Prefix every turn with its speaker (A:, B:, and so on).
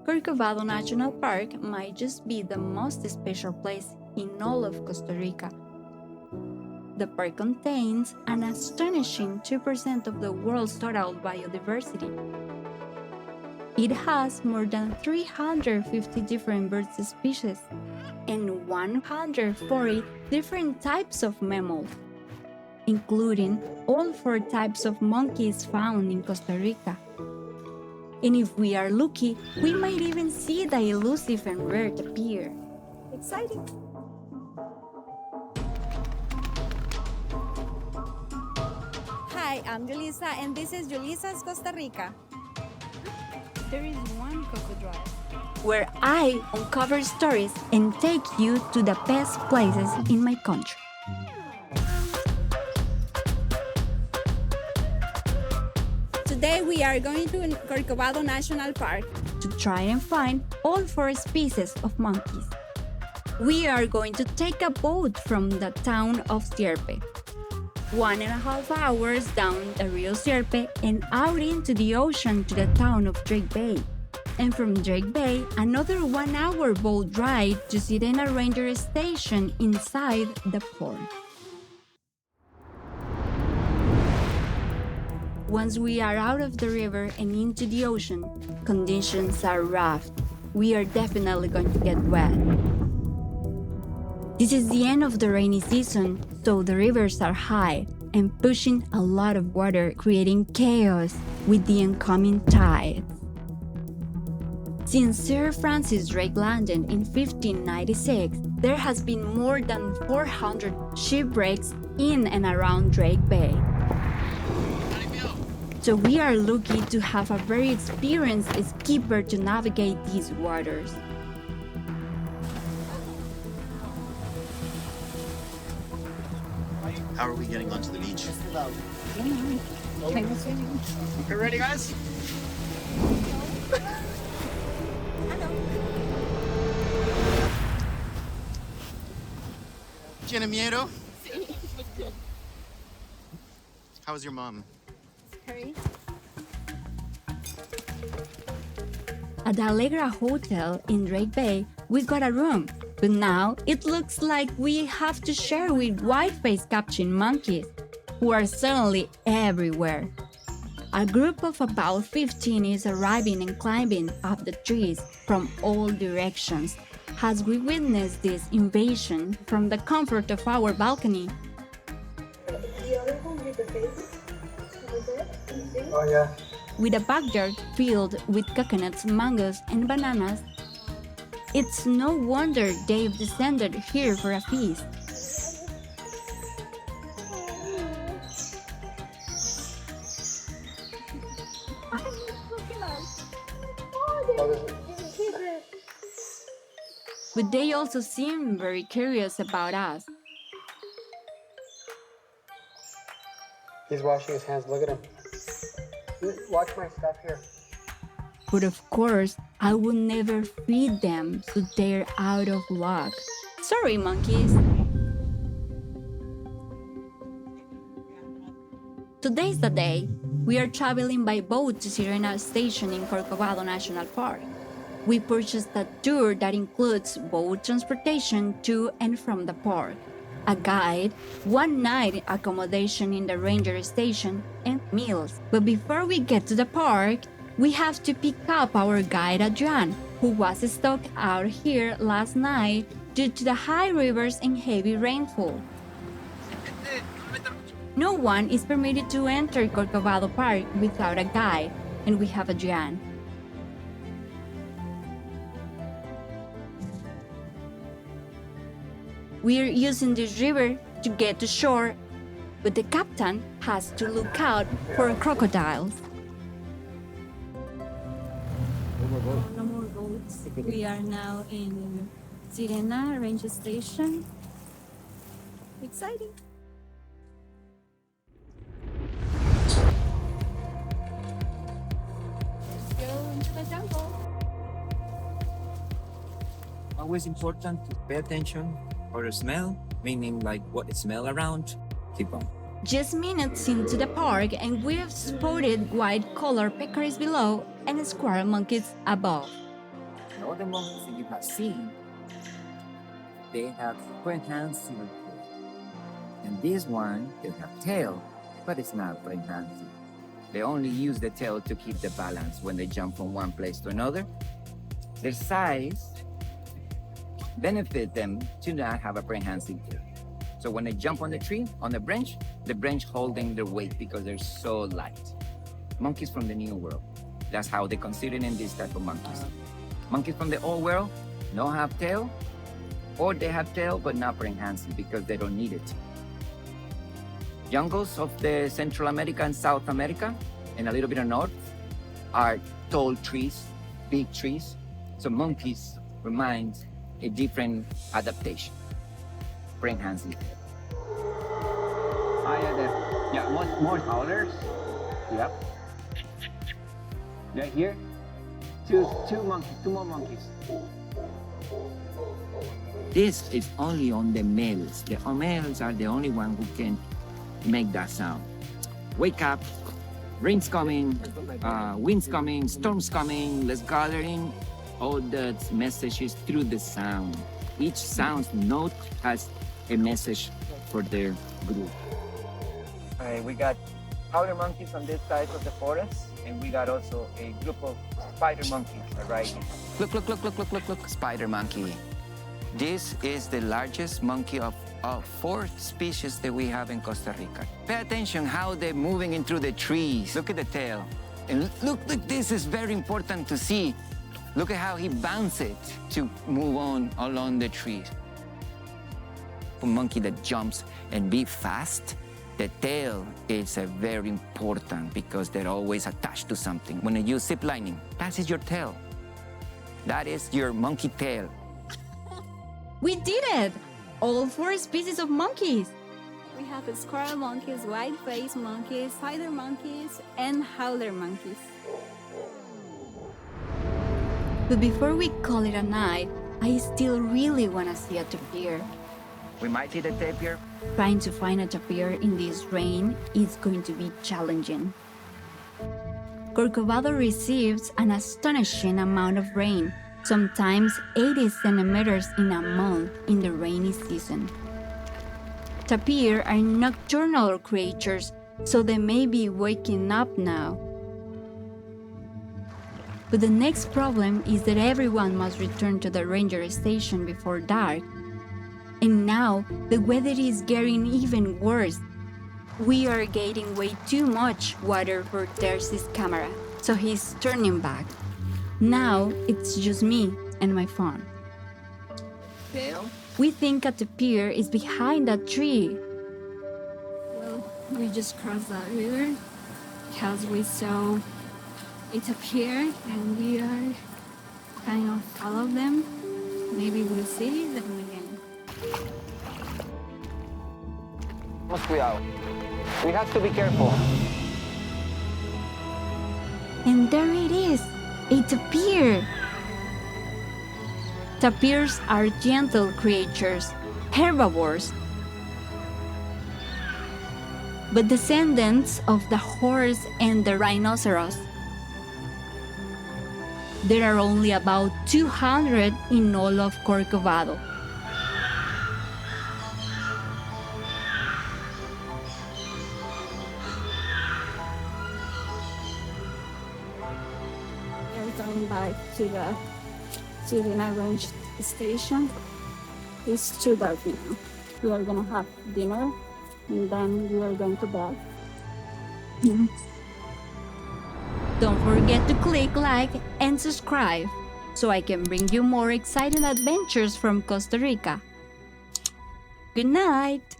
A: Corcovado National Park might just be the most special place in all of Costa Rica. The park contains an astonishing 2% of the world's total biodiversity. It has more than 350 different bird species and 140 different types of mammals, including all 4 types of monkeys found in Costa Rica. And if we are lucky, we might even see the elusive and rare tapir. Exciting!
B: Hi, I'm Julissa, and this is Julissa'S Costa Rica.
A: There is one crocodile where I uncover stories and take you to the best places in my country.
B: Today we are going to Corcovado National Park
A: to try and find all 4 species of monkeys. We are going to take a boat from the town of Sierpe, 1.5 hours down the Rio Sierpe and out into the ocean to the town of Drake Bay. And from Drake Bay, another 1-hour boat ride to Sirena Ranger Station inside the port. Once we are out of the river and into the ocean, conditions are rough. We are definitely going to get wet. This is the end of the rainy season, so the rivers are high and pushing a lot of water, creating chaos with the incoming tides. Since Sir Francis Drake landed in 1596, there has been more than 400 shipwrecks in and around Drake Bay. So we are lucky to have a very experienced skipper to navigate these waters.
C: How are we getting onto the beach?
D: You ready, guys?
C: ¿Tiene miedo? How is your mom?
A: At the Allegra Hotel in Drake Bay, we got a room, but now it looks like we have to share with white-faced capturing monkeys, who are suddenly everywhere. A group of about 15 is arriving and climbing up the trees from all directions as we witness this invasion from the comfort of our balcony.
D: Oh, yeah.
A: With a backyard filled with coconuts, mangoes, and bananas, it's no wonder they've descended here for a feast. But they also seem very curious about us.
D: He's washing his hands. Look at him. Watch my stuff here.
A: But of course, I would never feed them, so they're out of luck. Sorry, monkeys. Today's the day. We are traveling by boat to Sirena Station in Corcovado National Park. We purchased a tour that includes boat transportation to and from the park, a guide, 1-night accommodation in the ranger station, and meals. But before we get to the park, we have to pick up our guide Adrian, who was stuck out here last night due to the high rivers and heavy rainfall. No one is permitted to enter Corcovado Park without a guide, and we have Adrian. We're using this river to get to shore, but the captain has to look out for crocodiles. No more boats. We are now in Sirena Ranger Station. Exciting. Let's go into the jungle.
E: Always important to pay attention for the smell, meaning like what it smell around. Keep on.
A: Just minutes into the park and we have spotted white-colored peccaries below and squirrel monkeys above.
E: And all the monkeys that you have seen, they have prehensile tail. And this one, they have tail, but it's not prehensile. They only use the tail to keep the balance when they jump from one place to another. Their size benefit them to not have a prehensile tail. So when they jump on the tree, on the branch holding their weight because they're so light. Monkeys from the New World. That's how they consider in this type of monkeys. Monkeys from the Old World don't have tail, or they have tail but not prehensile because they don't need it. Jungles of the Central America and South America, and a little bit of north, are tall trees, big trees. So monkeys remind a different adaptation. Prehensile.
D: Yeah, more taller. Yep. Right here. Two more monkeys.
E: This is only on the males. The males are the only one who can make that sound. Wake up, rain's coming, wind's coming, storm's coming, let's gather in. All the messages through the sound. Each sound note has a message for their group. We got powder monkeys on this side of the forest, and we got also a group of spider monkeys right here. Look, spider monkey. This is the largest monkey of 4 species that we have in Costa Rica. Pay attention how they're moving in through the trees. Look at the tail. And look, this is very important to see. Look at how he bounces to move on along the trees. A monkey that jumps and be fast, the tail is very important because they're always attached to something. When you use zip lining, that is your tail. That is your monkey tail.
A: We did it! All 4 species of monkeys!
B: We have scarlet monkeys, white-faced monkeys, spider monkeys, and howler monkeys.
A: But before we call it a night, I still really want to see a tapir.
E: We might see the tapir.
A: Trying to find a tapir in this rain is going to be challenging. Corcovado receives an astonishing amount of rain, sometimes 80 centimeters in a month in the rainy season. Tapir are nocturnal creatures, so they may be waking up now. But the next problem is that everyone must return to the ranger station before dark. And now the weather is getting even worse. We are getting way too much water for Darcy's camera, so he's turning back. Now it's just me and my phone. We think a tapir is behind that tree.
B: Well, we just crossed that river because we saw a tapir and we are kind of follow them. Maybe we'll see them again.
D: Más cuidado. We have to be careful.
A: And there it is, a tapir. Tapirs are gentle creatures, herbivores, but descendants of the horse and the rhinoceros. There are only about 200 in all of Corcovado.
B: We're going back to the range station. It's too dark now. We are gonna have dinner and then we are going to bed.
A: Don't forget to click like and subscribe so I can bring you more exciting adventures from Costa Rica. Good night!